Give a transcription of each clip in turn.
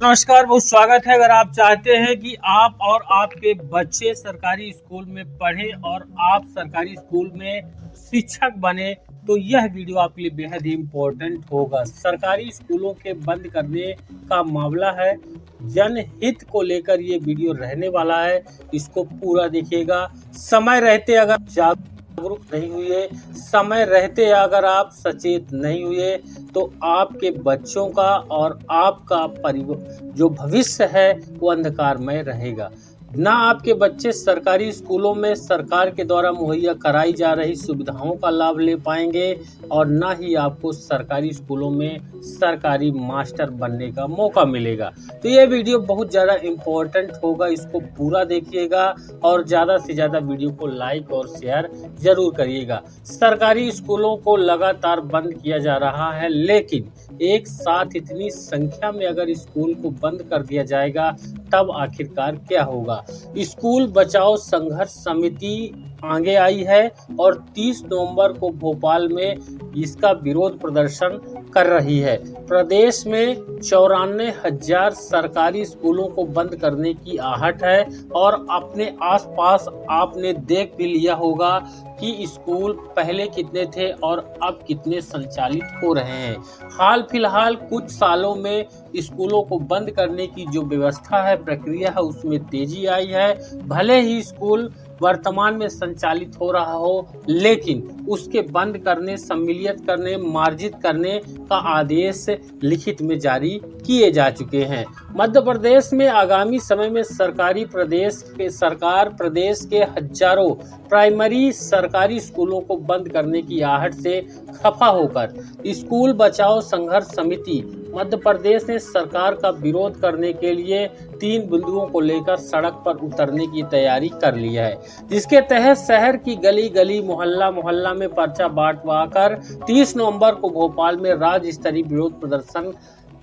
नमस्कार, बहुत स्वागत है। अगर आप चाहते हैं कि आप और आपके बच्चे सरकारी स्कूल में पढ़ें और आप सरकारी स्कूल में शिक्षक बने, तो यह वीडियो आपके लिए बेहद ही इम्पोर्टेंट होगा। सरकारी स्कूलों के बंद करने का मामला है, जनहित को लेकर ये वीडियो रहने वाला है। इसको पूरा देखिएगा। समय रहते अगर जागरूक नहीं हुए, समय रहते अगर आप सचेत नहीं हुए, तो आपके बच्चों का और आपका परिवार जो भविष्य है वो अंधकारमय रहेगा। ना आपके बच्चे सरकारी स्कूलों में सरकार के द्वारा मुहैया कराई जा रही सुविधाओं का लाभ ले पाएंगे और ना ही आपको सरकारी स्कूलों में सरकारी मास्टर बनने का मौका मिलेगा। तो ये वीडियो बहुत ज़्यादा इम्पोर्टेंट होगा, इसको पूरा देखिएगा और ज़्यादा से ज़्यादा वीडियो को लाइक और शेयर जरूर करिएगा। सरकारी स्कूलों को लगातार बंद किया जा रहा है, लेकिन एक साथ इतनी संख्या में अगर स्कूल को बंद कर दिया जाएगा तब आखिरकार क्या होगा। स्कूल बचाओ संघर्ष समिति आगे आई है और 30 नवंबर को भोपाल में इसका विरोध प्रदर्शन कर रही है। प्रदेश में 94,000 सरकारी स्कूलों को बंद करने की आहट है और अपने आसपास आपने देख भी लिया होगा कि स्कूल पहले कितने थे और अब कितने संचालित हो रहे हैं। हाल फिलहाल कुछ सालों में स्कूलों को बंद करने की जो व्यवस्था है, प्रक्रिया है, उसमें तेजी आई है। भले ही स्कूल वर्तमान में संचालित हो रहा हो, लेकिन उसके बंद करने, सम्मिलित करने, मार्जित करने का आदेश लिखित में जारी किए जा चुके हैं। मध्य प्रदेश में आगामी समय में सरकार प्रदेश के हजारों प्राइमरी सरकारी स्कूलों को बंद करने की आहट से खफा होकर स्कूल बचाओ संघर्ष समिति मध्य प्रदेश ने सरकार का विरोध करने के लिए 3 बिंदुओं को लेकर सड़क पर उतरने की तैयारी कर ली है, जिसके तहत शहर की गली गली, मोहल्ला मोहल्ला में पर्चा बांटवाकर 30 नवंबर को भोपाल में राज्य स्तरीय विरोध प्रदर्शन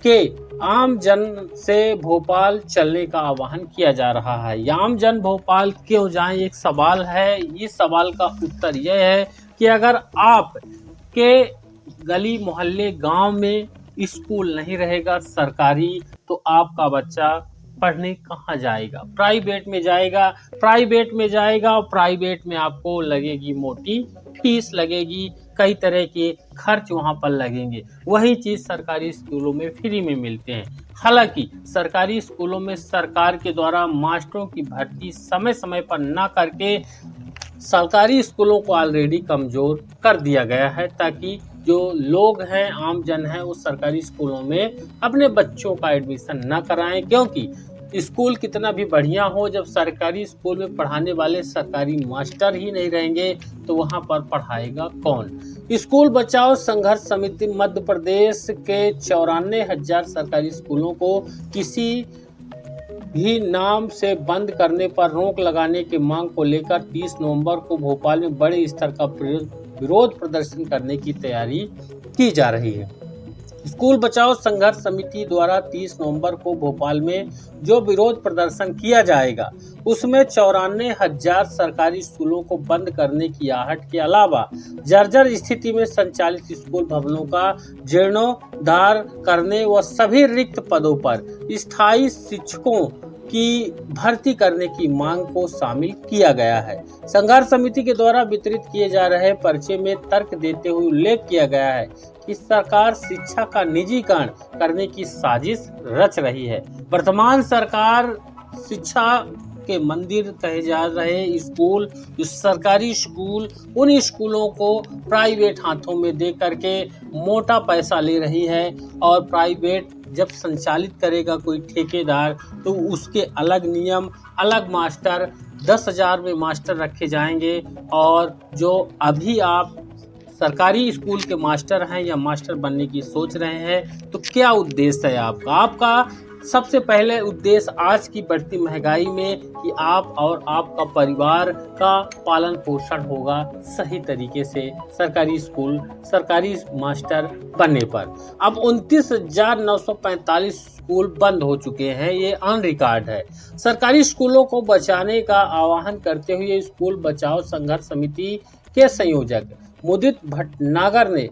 के आम जन से भोपाल चलने का आह्वान किया जा रहा है। आम जन भोपाल क्यों जाएं, एक सवाल है। इस सवाल का उत्तर यह है कि अगर आप के गली मोहल्ले गांव में स्कूल नहीं रहेगा सरकारी, तो आपका बच्चा पढ़ने कहाँ जाएगा? प्राइवेट में जाएगा। और प्राइवेट में आपको लगेगी मोटी फीस लगेगी, कई तरह के खर्च वहां पर लगेंगे। वही चीज सरकारी स्कूलों में फ्री में मिलते हैं। हालांकि सरकारी स्कूलों में सरकार के द्वारा मास्टरों की भर्ती समय समय पर न करके सरकारी स्कूलों को ऑलरेडी कमजोर कर दिया गया है, ताकि जो लोग हैं, आम जन हैं, वो सरकारी स्कूलों में अपने बच्चों का एडमिशन न कराएं। क्योंकि स्कूल कितना भी बढ़िया हो, जब सरकारी स्कूल में पढ़ाने वाले सरकारी मास्टर ही नहीं रहेंगे तो वहां पर पढ़ाएगा कौन? स्कूल बचाओ संघर्ष समिति मध्य प्रदेश के 94,000 सरकारी स्कूलों को किसी भी नाम से बंद करने पर रोक लगाने की मांग को लेकर 30 नवंबर को भोपाल में बड़े स्तर का विरोध प्रदर्शन करने की तैयारी की जा रही है। स्कूल बचाओ संघर्ष समिति द्वारा 30 नवंबर को भोपाल में जो विरोध प्रदर्शन किया जाएगा, उसमें 94,000 सरकारी स्कूलों को बंद करने की आहट के अलावा जर्जर स्थिति में संचालित स्कूल भवनों का जीर्णोद्धार करने व सभी रिक्त पदों पर स्थायी शिक्षकों की भर्ती करने की मांग को शामिल किया गया है। संघर्ष समिति के द्वारा वितरित किए जा रहे पर्चे में तर्क देते हुए उल्लेख किया गया है कि सरकार शिक्षा का निजीकरण करने की साजिश रच रही है। वर्तमान सरकार शिक्षा के मंदिर कहे जा रहे स्कूल, जो सरकारी स्कूल, उन स्कूलों को प्राइवेट हाथों में दे करके मोटा पैसा ले रही है। और प्राइवेट जब संचालित करेगा कोई ठेकेदार, तो उसके अलग नियम, अलग मास्टर, 10,000 में मास्टर रखे जाएंगे। और जो अभी आप सरकारी स्कूल के मास्टर हैं या मास्टर बनने की सोच रहे हैं, तो क्या उद्देश्य है आपका? सबसे पहले उद्देश्य आज की बढ़ती महंगाई में कि आप और आपका परिवार का पालन पोषण होगा सही तरीके से सरकारी स्कूल, सरकारी मास्टर बनने पर। अब 29,945 स्कूल बंद हो चुके हैं, ये ऑन रिकॉर्ड है। सरकारी स्कूलों को बचाने का आह्वान करते हुए स्कूल बचाओ संघर्ष समिति के संयोजक मुदित भटनागर ने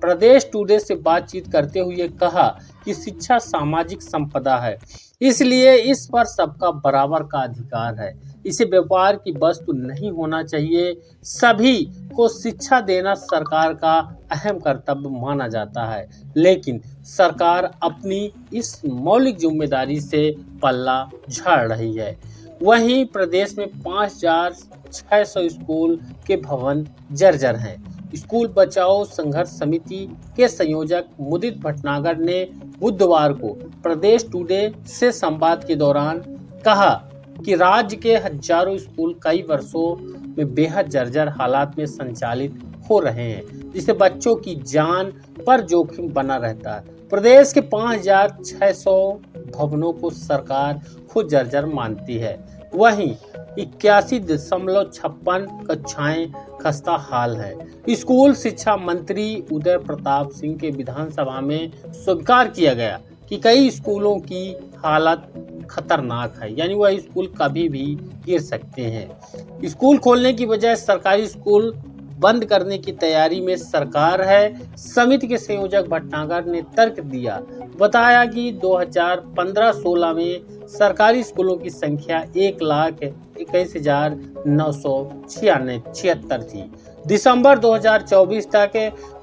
प्रदेश टुडे से बातचीत करते हुए कहा कि शिक्षा सामाजिक संपदा है, इसलिए इस पर सबका बराबर का अधिकार है। इसे व्यापार की वस्तु नहीं होना चाहिए। सभी को शिक्षा देना सरकार का अहम कर्तव्य माना जाता है, लेकिन सरकार अपनी इस मौलिक जिम्मेदारी से पल्ला झाड़ रही है। वहीं प्रदेश में 5,600 स्कूल के भवन जर्जर हैं। स्कूल बचाओ संघर्ष समिति के संयोजक मुदित भटनागर ने बुधवार को प्रदेश टुडे से संवाद के दौरान कहा कि राज्य के हजारों स्कूल कई वर्षों में बेहद जर्जर हालात में संचालित हो रहे हैं, जिससे बच्चों की जान पर जोखिम बना रहता है। प्रदेश के 5,600 भवनों को सरकार खुद जर्जर मानती है। वहीं 81.56 कक्षाएं खस्ता हाल है। स्कूल शिक्षा मंत्री उदय प्रताप सिंह के विधानसभा में स्वीकार किया गया कि कई स्कूलों की हालत खतरनाक है, यानी वह स्कूल कभी भी गिर सकते हैं। स्कूल खोलने की बजाय सरकारी स्कूल बंद करने की तैयारी में सरकार है। समिति के संयोजक भटनागर ने तर्क दिया, बताया कि 2015-16 में सरकारी स्कूलों की संख्या 1,21,976 थी। दिसंबर 2024 तक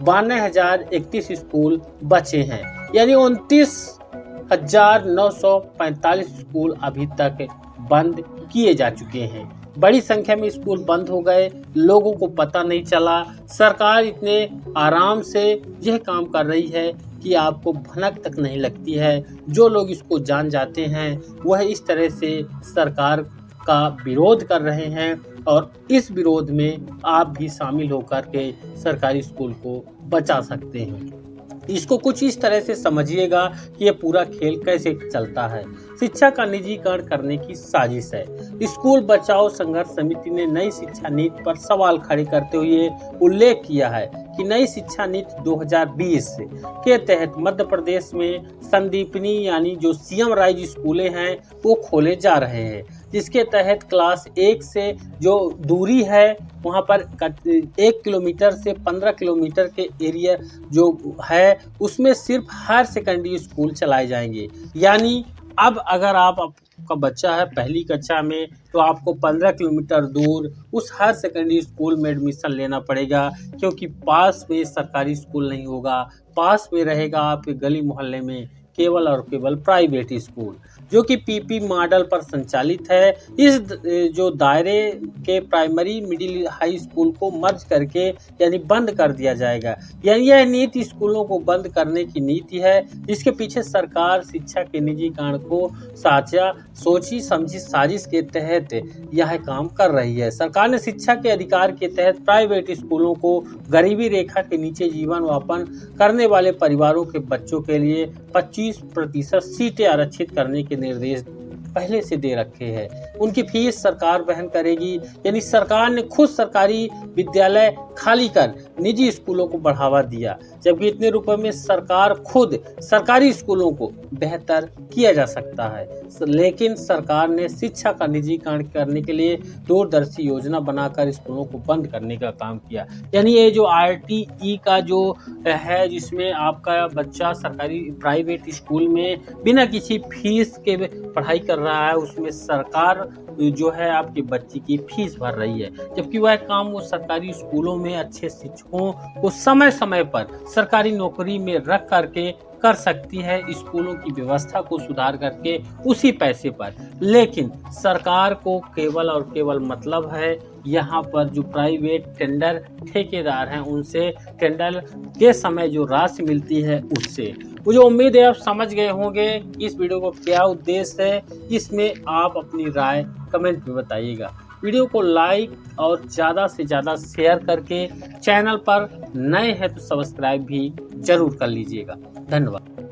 92,031 स्कूल बचे हैं, यानी 29,945 स्कूल अभी तक बंद किए जा चुके हैं। बड़ी संख्या में स्कूल बंद हो गए, लोगों को पता नहीं चला। सरकार इतने आराम से यह काम कर रही है कि आपको भनक तक नहीं लगती है। जो लोग इसको जान जाते हैं वह इस तरह से सरकार का विरोध कर रहे हैं, और इस विरोध में आप भी शामिल होकर के सरकारी स्कूल को बचा सकते हैं। इसको कुछ इस तरह से समझिएगा कि ये पूरा खेल कैसे चलता है। शिक्षा का निजीकरण करने की साजिश है। स्कूल बचाओ संघर्ष समिति ने नई शिक्षा नीति पर सवाल खड़े करते हुए उल्लेख किया है कि नई शिक्षा नीति 2020 के तहत मध्य प्रदेश में संदीपनी यानी जो सीएम राइज स्कूलें हैं वो खोले जा रहे हैं, जिसके तहत क्लास 1 से जो दूरी है वहाँ पर 1 किलोमीटर से 15 किलोमीटर के एरिया जो है उसमें सिर्फ हायर सेकेंडरी स्कूल चलाए जाएंगे। यानी अब अगर आपका बच्चा है पहली कक्षा में तो आपको 15 किलोमीटर दूर उस हायर सेकेंडरी स्कूल में एडमिशन लेना पड़ेगा, क्योंकि पास में सरकारी स्कूल नहीं होगा। पास में रहेगा आपके गली मोहल्ले में केवल और केवल प्राइवेट स्कूल, जो कि पीपी मॉडल पर संचालित है। इस जो दायरे के प्राइमरी मिडिल हाई स्कूल को मर्ज करके यानी बंद कर दिया जाएगा। यानी यह नीति स्कूलों को बंद करने की नीति है, जिसके पीछे सरकार शिक्षा के निजीकरण को सोची समझी साजिश के तहत यह काम कर रही है। सरकार ने शिक्षा के अधिकार के तहत प्राइवेट स्कूलों को गरीबी रेखा के नीचे जीवन यापन करने वाले परिवारों के बच्चों के लिए 25% सीटें आरक्षित करने के निर्देश पहले से दे रखे हैं। उनकी फीस सरकार वहन करेगी। यानी सरकार ने खुद सरकारी विद्यालय खाली कर निजी स्कूलों को बढ़ावा दिया, जबकि इतने रुपए में सरकार खुद सरकारी स्कूलों को बेहतर किया जा सकता है। लेकिन सरकार ने शिक्षा का निजीकरण करने के लिए दूरदर्शी योजना बनाकर स्कूलों को बंद करने का काम किया। यानी ये जो RTE का जो है, जिसमें आपका बच्चा सरकारी प्राइवेट स्कूल में बिना किसी फीस के पढ़ाई कर रहा है, उसमें सरकार जो है आपके बच्चे की फीस भर रही है, जबकि वह काम वो सरकारी स्कूलों में अच्छे शिक्षकों को समय समय पर सरकारी नौकरी में रख करके कर सकती है, स्कूलों की व्यवस्था को सुधार करके उसी पैसे पर। लेकिन सरकार को केवल और केवल मतलब है यहाँ पर जो प्राइवेट टेंडर ठेकेदार हैं उनसे टेंडर के समय जो राशि मिलती है उससे। मुझे उम्मीद है आप समझ गए होंगे इस वीडियो को क्या उद्देश्य है। इसमें आप अपनी राय कमेंट में बताइएगा। वीडियो को लाइक और ज़्यादा से ज़्यादा शेयर करके चैनल पर नए हैं तो सब्सक्राइब भी जरूर कर लीजिएगा। धन्यवाद।